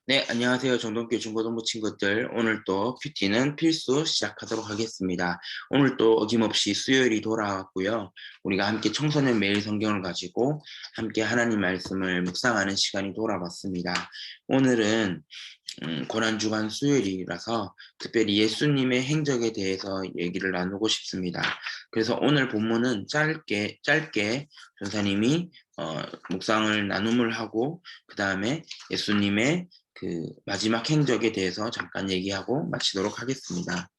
네, 안녕하세요. 정동규 중고등부 친구들. 오늘 또 큐티는 필수 시작하도록 하겠습니다. 오늘 또 어김없이 수요일이 돌아왔고요. 우리가 함께 청소년 매일 성경을 가지고 함께 하나님 말씀을 묵상하는 시간이 돌아왔습니다. 오늘은 고난주간 수요일이라서 특별히 예수님의 행적에 대해서 얘기를 나누고 싶습니다. 그래서 오늘 본문은 짧게 전사님이 묵상을 나눔을 하고 그 다음에 예수님의 그 마지막 행적에 대해서 잠깐 얘기하고 마치도록 하겠습니다.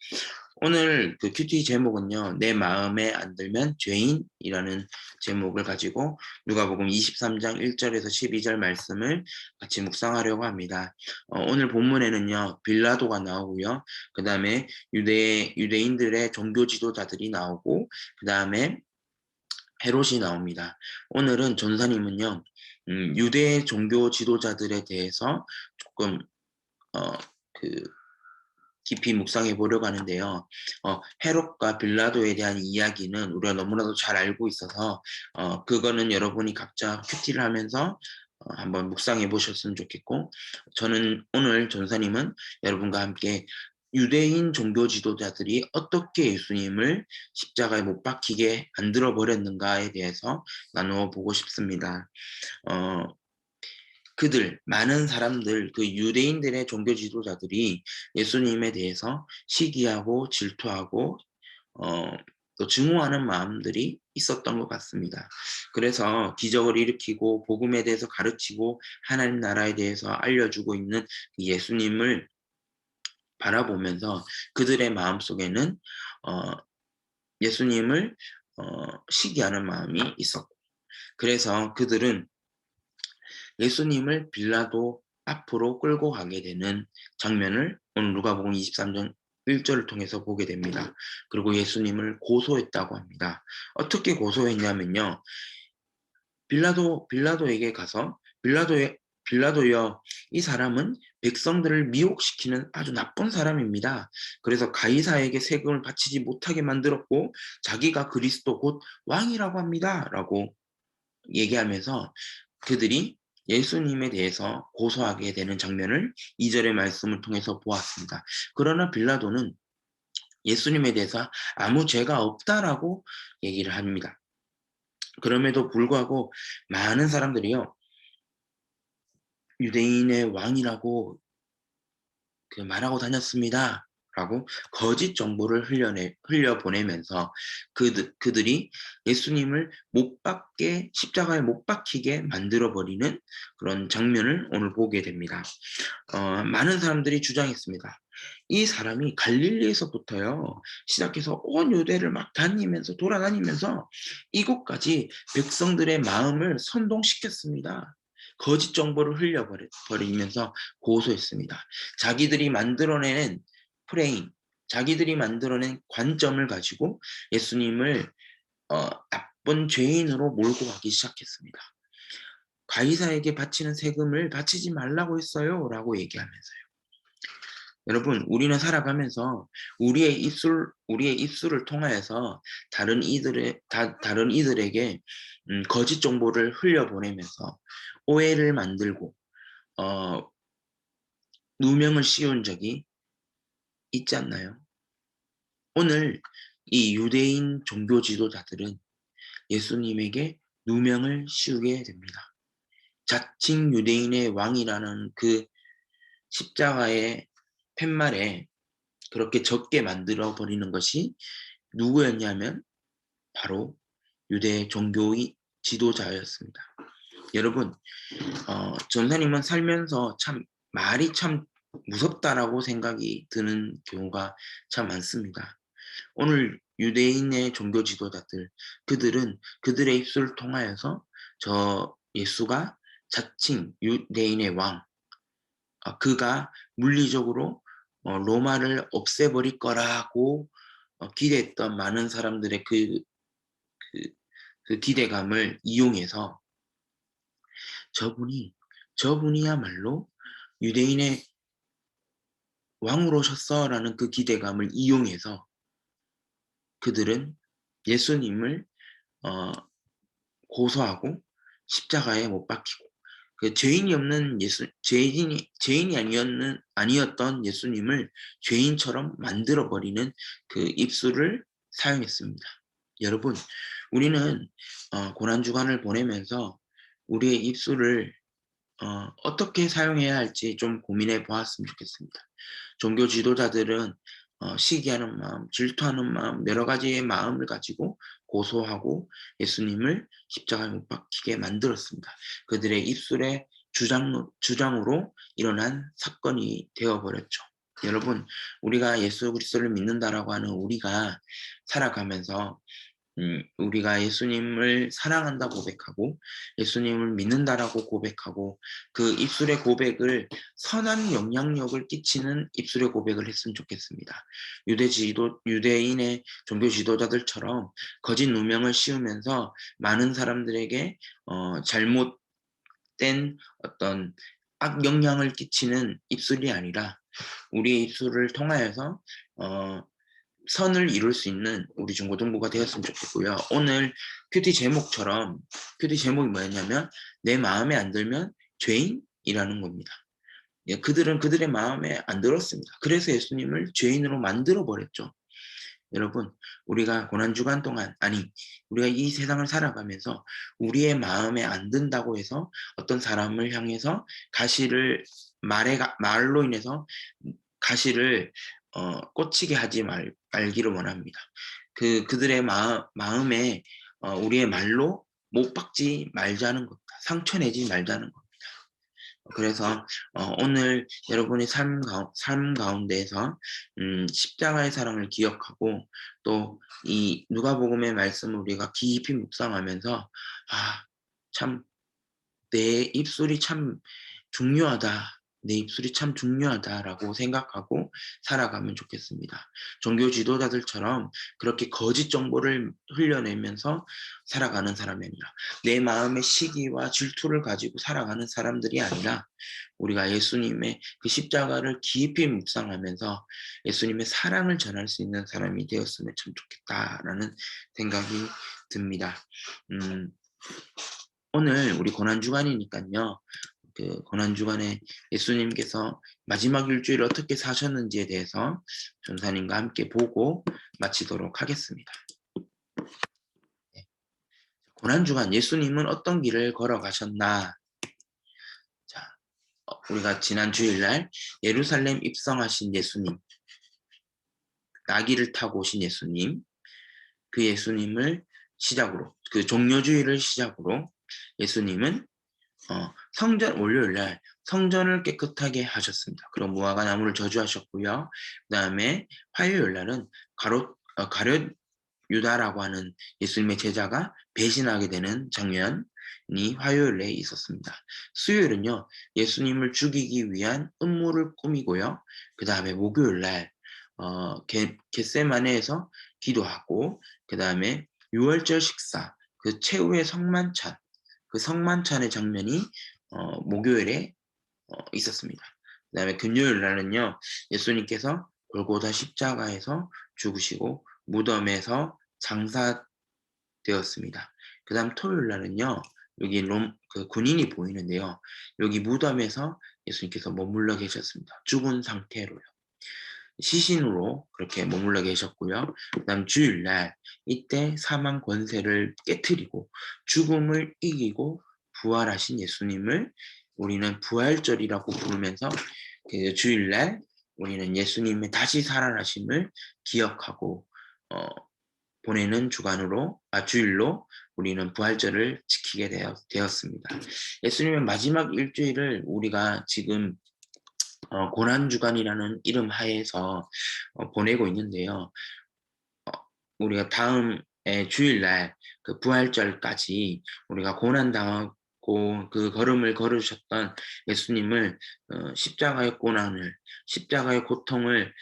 오늘 그 큐티 제목은요, 내 마음에 안 들면 죄인이라는 제목을 가지고 누가복음 23장 1절에서 12절 말씀을 같이 묵상하려고 합니다. 오늘 본문에는요, 빌라도가 나오고요, 그 다음에 유대인들의 종교 지도자들이 나오고, 그 다음에 헤롯이 나옵니다. 오늘은 전사님은요, 유대 종교 지도자들에 대해서 조금 어, 그 깊이 묵상해 보려고 하는데요. 헤롯과 빌라도에 대한 이야기는 우리가 너무나도 잘 알고 있어서 그거는 여러분이 각자 큐티를 하면서 한번 묵상해 보셨으면 좋겠고, 저는 오늘 전사님은 여러분과 함께 유대인 종교 지도자들이 어떻게 예수님을 십자가에 못 박히게 만들어 버렸는가에 대해서 나누어 보고 싶습니다. 어, 많은 사람들, 그 유대인들의 종교 지도자들이 예수님에 대해서 시기하고 질투하고, 어, 또 증오하는 마음들이 있었던 것 같습니다. 그래서 기적을 일으키고 복음에 대해서 가르치고 하나님 나라에 대해서 알려주고 있는 그 예수님을 바라보면서 그들의 마음속에는 어, 예수님을 시기하는 마음이 있었고, 그래서 그들은 예수님을 빌라도 앞으로 끌고 가게 되는 장면을 오늘 누가복음 23장 1절을 통해서 보게 됩니다. 그리고 예수님을 고소했다고 합니다. 어떻게 고소했냐면요. 빌라도에게 가서 빌라도여, 이 사람은 백성들을 미혹시키는 아주 나쁜 사람입니다. 그래서 가이사에게 세금을 바치지 못하게 만들었고 자기가 그리스도 곧 왕이라고 합니다. 라고 얘기하면서 그들이 예수님에 대해서 고소하게 되는 장면을 2절의 말씀을 통해서 보았습니다. 그러나 빌라도는 예수님에 대해서 아무 죄가 없다라고 얘기를 합니다. 그럼에도 불구하고 많은 사람들이요, 유대인의 왕이라고 말하고 다녔습니다. 라고 거짓 정보를 흘려보내면서 그들이 예수님을 십자가에 못 박히게 만들어버리는 그런 장면을 오늘 보게 됩니다. 많은 사람들이 주장했습니다. 이 사람이 갈릴리에서부터요, 시작해서 온 유대를 막 돌아다니면서 이곳까지 백성들의 마음을 선동시켰습니다. 거짓 정보를 흘려버리면서 고소했습니다. 자기들이 만들어낸 프레임, 자기들이 만들어낸 관점을 가지고 예수님을 나쁜 죄인으로 몰고 가기 시작했습니다. 가이사에게 바치는 세금을 바치지 말라고 했어요. 라고 얘기하면서요. 여러분, 우리는 살아가면서 우리의 입술을 통하여서 다른 이들에게 거짓 정보를 흘려보내면서 오해를 만들고, 어, 누명을 씌운 적이 있지 않나요? 오늘 이 유대인 종교 지도자들은 예수님에게 누명을 씌우게 됩니다. 자칭 유대인의 왕이라는 그 십자가의 팻말에 그렇게 적게 만들어 버리는 것이 누구였냐면 바로 유대 종교의 지도자였습니다. 여러분, 전사님은 살면서 참 말이 참 무섭다라고 생각이 드는 경우가 참 많습니다. 오늘 유대인의 종교 지도자들, 그들은 그들의 입술을 통하여서 저 예수가 자칭 유대인의 왕, 그가 물리적으로 로마를 없애버릴 거라고 기대했던 많은 사람들의 그, 그 기대감을 이용해서 저분이 저분이야말로 유대인의 왕으로 오셨어라는 그 기대감을 이용해서 그들은 예수님을 어, 고소하고 십자가에 못 박히고 그 죄인이 없는 죄인이 아니었던 예수님을 죄인처럼 만들어 버리는 그 입술을 사용했습니다. 여러분, 우리는 고난 주간을 보내면서 우리의 입술을 어떻게 사용해야 할지 좀 고민해 보았으면 좋겠습니다. 종교 지도자들은 시기하는 마음, 질투하는 마음, 여러 가지의 마음을 가지고 고소하고 예수님을 십자가에 못 박히게 만들었습니다. 그들의 입술의 주장으로 일어난 사건이 되어버렸죠. 여러분, 우리가 예수 그리스도를 믿는다라고 하는 우리가 살아가면서 우리가 예수님을 사랑한다 고백하고 예수님을 믿는다라고 고백하고 그 입술의 고백을 선한 영향력을 끼치는 입술의 고백을 했으면 좋겠습니다. 유대인의 종교 지도자들처럼 거짓 누명을 씌우면서 많은 사람들에게 잘못된 어떤 악영향을 끼치는 입술이 아니라 우리의 입술을 통하여서 선을 이룰 수 있는 우리 중고등부가 되었으면 좋겠고요. 오늘 큐티 제목이 뭐였냐면 내 마음에 안 들면 죄인이라는 겁니다. 예, 그들은 그들의 마음에 안 들었습니다. 그래서 예수님을 죄인으로 만들어 버렸죠. 여러분, 우리가 고난주간 동안, 우리가 이 세상을 살아가면서 우리의 마음에 안 든다고 해서 어떤 사람을 향해서 말로 인해서 가시를 꽂히게 하지 말기를 원합니다. 그들의 마음에 우리의 말로 못 박지 말자는 겁니다. 상처 내지 말자는 겁니다. 그래서 오늘 여러분의 삶 가운데에서 십자가의 사랑을 기억하고 또 이 누가복음의 말씀을 우리가 깊이 묵상하면서 참 내 입술이 참 중요하다. 내 입술이 참 중요하다라고 생각하고 살아가면 좋겠습니다. 종교 지도자들처럼 그렇게 거짓 정보를 흘려내면서 살아가는 사람이 아니라 내 마음의 시기와 질투를 가지고 살아가는 사람들이 아니라 우리가 예수님의 그 십자가를 깊이 묵상하면서 예수님의 사랑을 전할 수 있는 사람이 되었으면 참 좋겠다라는 생각이 듭니다. 오늘 우리 고난주간이니까요. 그 고난주간에 예수님께서 마지막 일주일 어떻게 사셨는지에 대해서 전사님과 함께 보고 마치도록 하겠습니다. 네. 고난주간 예수님은 어떤 길을 걸어가셨나? 자, 우리가 지난 주일날 예루살렘 입성하신 예수님, 나귀를 타고 오신 예수님, 그 예수님을 시작으로, 그 종료주일을 시작으로 예수님은 월요일날 성전을 깨끗하게 하셨습니다. 그럼 무화과 나무를 저주하셨고요. 그 다음에 화요일날은 가룟 유다라고 하는 예수님의 제자가 배신하게 되는 장면이 화요일에 있었습니다. 수요일은요, 예수님을 죽이기 위한 음모를 꾸미고요. 그 다음에 목요일날 겟세마네에서 기도하고 그 다음에 유월절 식사, 그 최후의 성만찬, 그 성만찬의 장면이 목요일에 있었습니다. 그 다음에 금요일 날은요, 예수님께서 골고다 십자가에서 죽으시고 무덤에서 장사되었습니다. 그 다음 토요일 날은요, 여기 그 군인이 보이는데요. 여기 무덤에서 예수님께서 머물러 계셨습니다. 죽은 상태로요. 시신으로 그렇게 머물러 계셨고요. 그다음 주일날 이때 사망 권세를 깨트리고 죽음을 이기고 부활하신 예수님을 우리는 부활절이라고 부르면서 그 주일날 우리는 예수님의 다시 살아나심을 기억하고 보내는 주일로 우리는 부활절을 지키게 되었습니다. 예수님의 마지막 일주일을 우리가 지금 고난주간이라는 이름 하에서 보내고 있는데요. 우리가 다음에 주일날 그 부활절까지 우리가 고난당하고 그 걸음을 걸으셨던 예수님을 십자가의 고난을, 십자가의 고통을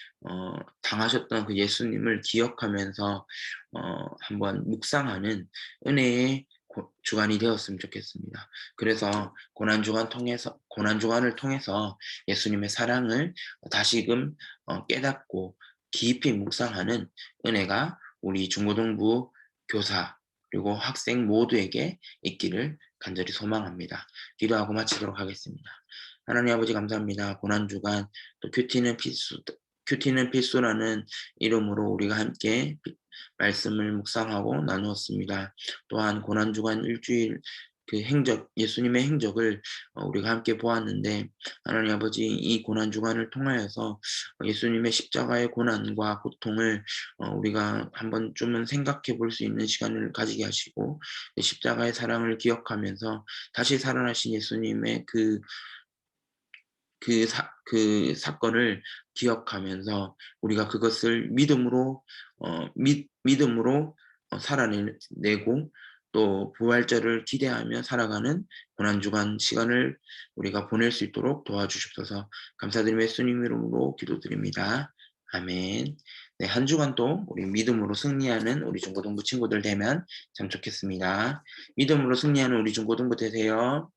당하셨던 그 예수님을 기억하면서 한번 묵상하는 은혜의 주간이 되었으면 좋겠습니다. 그래서 고난주간을 통해서 예수님의 사랑을 다시금 깨닫고 깊이 묵상하는 은혜가 우리 중고등부 교사 그리고 학생 모두에게 있기를 간절히 소망합니다. 기도하고 마치도록 하겠습니다. 하나님 아버지 감사합니다. 고난주간 또 큐티는 필수라는 이름으로 우리가 함께 말씀을 묵상하고 나누었습니다. 또한 고난주간 일주일 그 행적, 예수님의 행적을 우리가 함께 보았는데 하나님 아버지 이 고난주간을 통하여서 예수님의 십자가의 고난과 고통을 우리가 한 번쯤은 생각해 볼 수 있는 시간을 가지게 하시고 십자가의 사랑을 기억하면서 다시 살아나신 예수님의 그 사건을 기억하면서 우리가 그것을 믿음으로 살아내고 또 부활절을 기대하며 살아가는 고난주간 시간을 우리가 보낼 수 있도록 도와주십소서. 감사드리며 예수님 이름으로 기도드립니다. 아멘. 네, 한 주간도 우리 믿음으로 승리하는 우리 중고등부 친구들 되면 참 좋겠습니다. 믿음으로 승리하는 우리 중고등부 되세요.